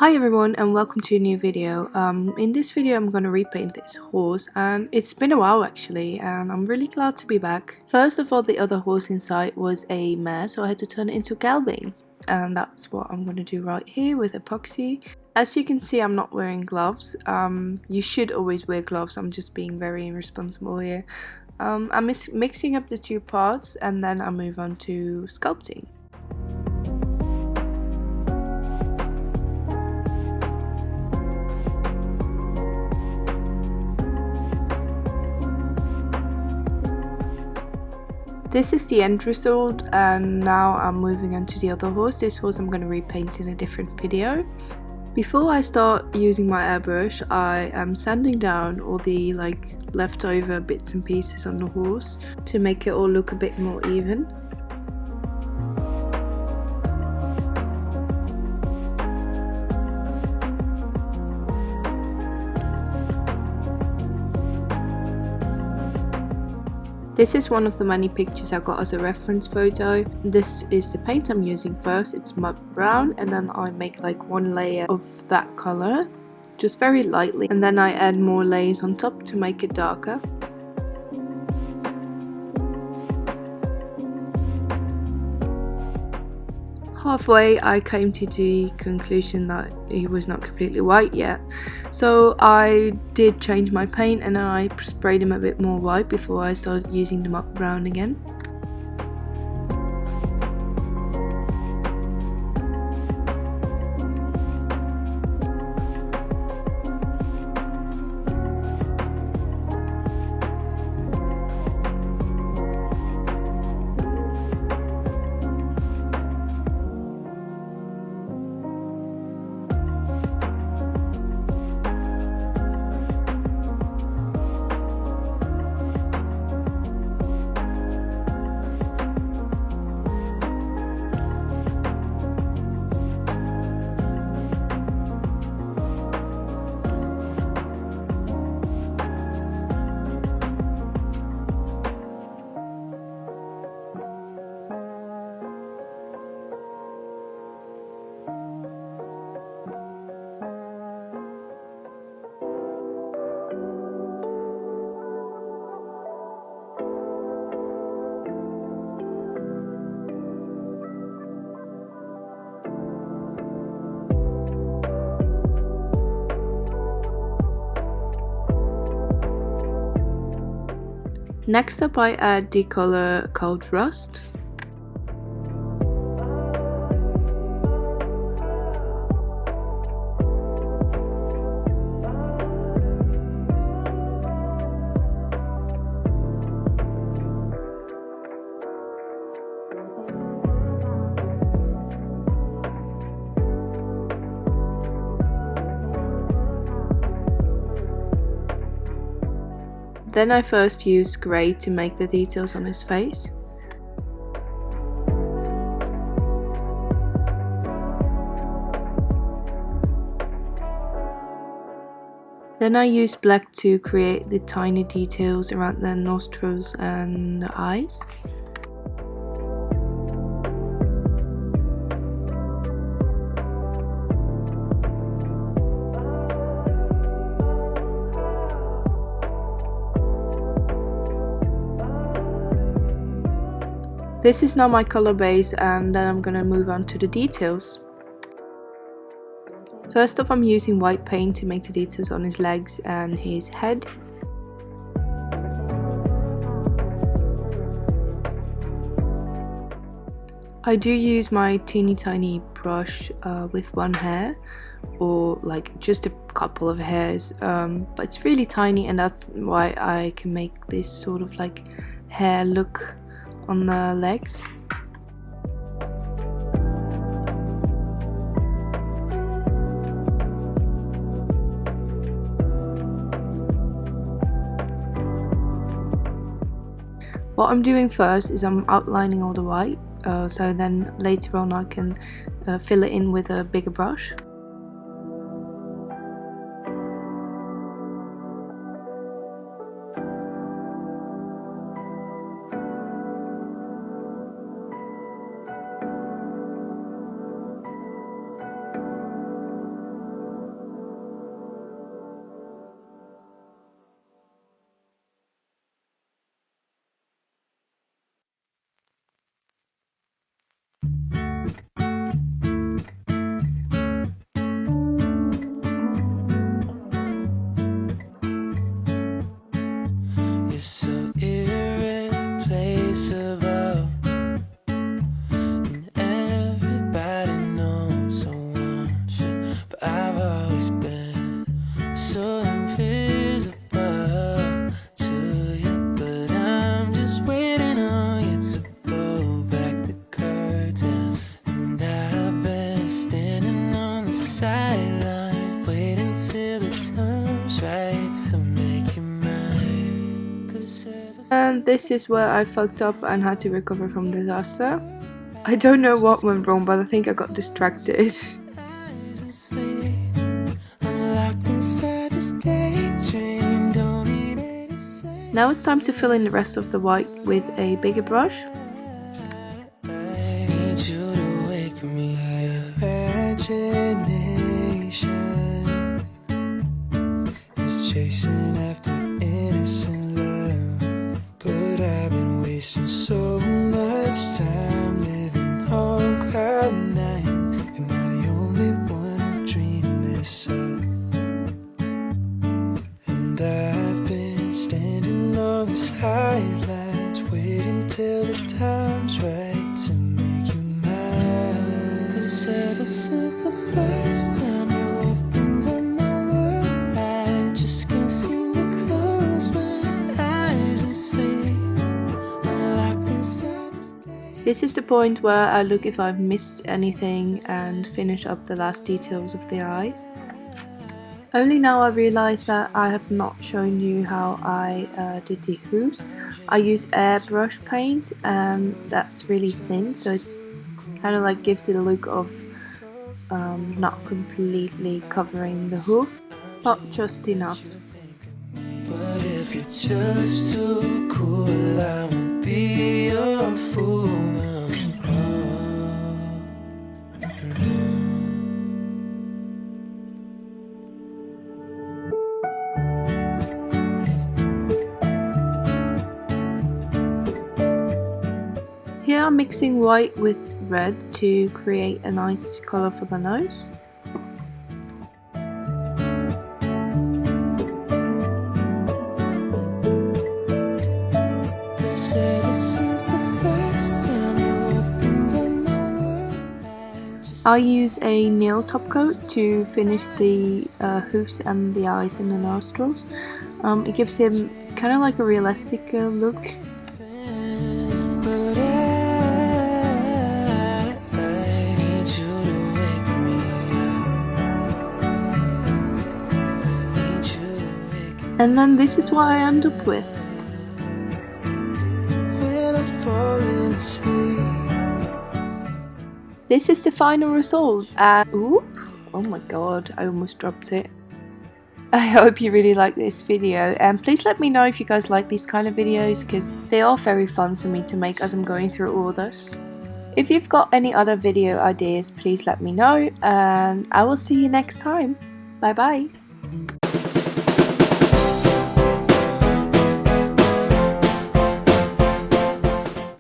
Hi everyone and welcome to a new video. In this video I'm going to repaint this horse, and it's been a while actually, and I'm really glad to be back. First of all, the other horse inside was a mare, so I had to turn it into gelding, and that's what I'm going to do right here with epoxy. As you can see, I'm not wearing gloves. You should always wear gloves. I'm just being very irresponsible here. I'm mixing up the two parts and then I move on to sculpting. This is the end result, and now I'm moving on to the other horse. This horse I'm going to repaint in a different video. Before I start using my airbrush, I am sanding down all the leftover bits and pieces on the horse to make it all look a bit more even. This is one of the many pictures I got as a reference photo. This is the paint I'm using first. It's mud brown, and then I make like one layer of that color, just very lightly, and then I add more layers on top to make it darker. Halfway I came to the conclusion that he was not completely white yet, so I did change my paint and then I sprayed him a bit more white before I started using the mud brown again. Next up I add the color Cold Rust. Then I first use grey to make the details on his face. Then I use black to create the tiny details around the nostrils and the eyes. This is now my color base, and then I'm gonna move on to the details. First off, I'm using white paint to make the details on his legs and his head. I do use my teeny tiny brush with one hair, or like just a couple of hairs, but it's really tiny, and that's why I can make this sort of like hair look on the legs. What I'm doing first is I'm outlining all the white, so then later on I can fill it in with a bigger brush. And this is where I fucked up and had to recover from disaster. I don't know what went wrong, but I think I got distracted. Now it's time to fill in the rest of the white with a bigger brush. Chasing after innocent love, but I've been wasting so much time living on cloud nine. Am I the only one who dreamed this up? And I've been standing on the sidelines, waiting till the time's right to make you mine. 'Cause ever since the first time you opened up my world, I just can't seem to close my eyes and sleep. I'm locked inside this day. This is the point where I look if I've missed anything and finish up the last details of the eyes. Only now I realize that I have not shown you how I did the hoops. I use airbrush paint, and that's really thin, so it's kind of like gives it a look of not completely covering the hoof, but just enough. But if you're just too cool, I won't be your fool. Here I'm mixing white with red to create a nice color for the nose. I use a nail top coat to finish the hoofs and the eyes and the nostrils. It gives him kind of like a realistic look. And then this is what I end up with. This is the final result. Ooh, oh my god, I almost dropped it. I hope you really like this video, and please let me know if you guys like these kind of videos, because they are very fun for me to make as I'm going through all this. If you've got any other video ideas, please let me know, and I will see you next time. Bye bye.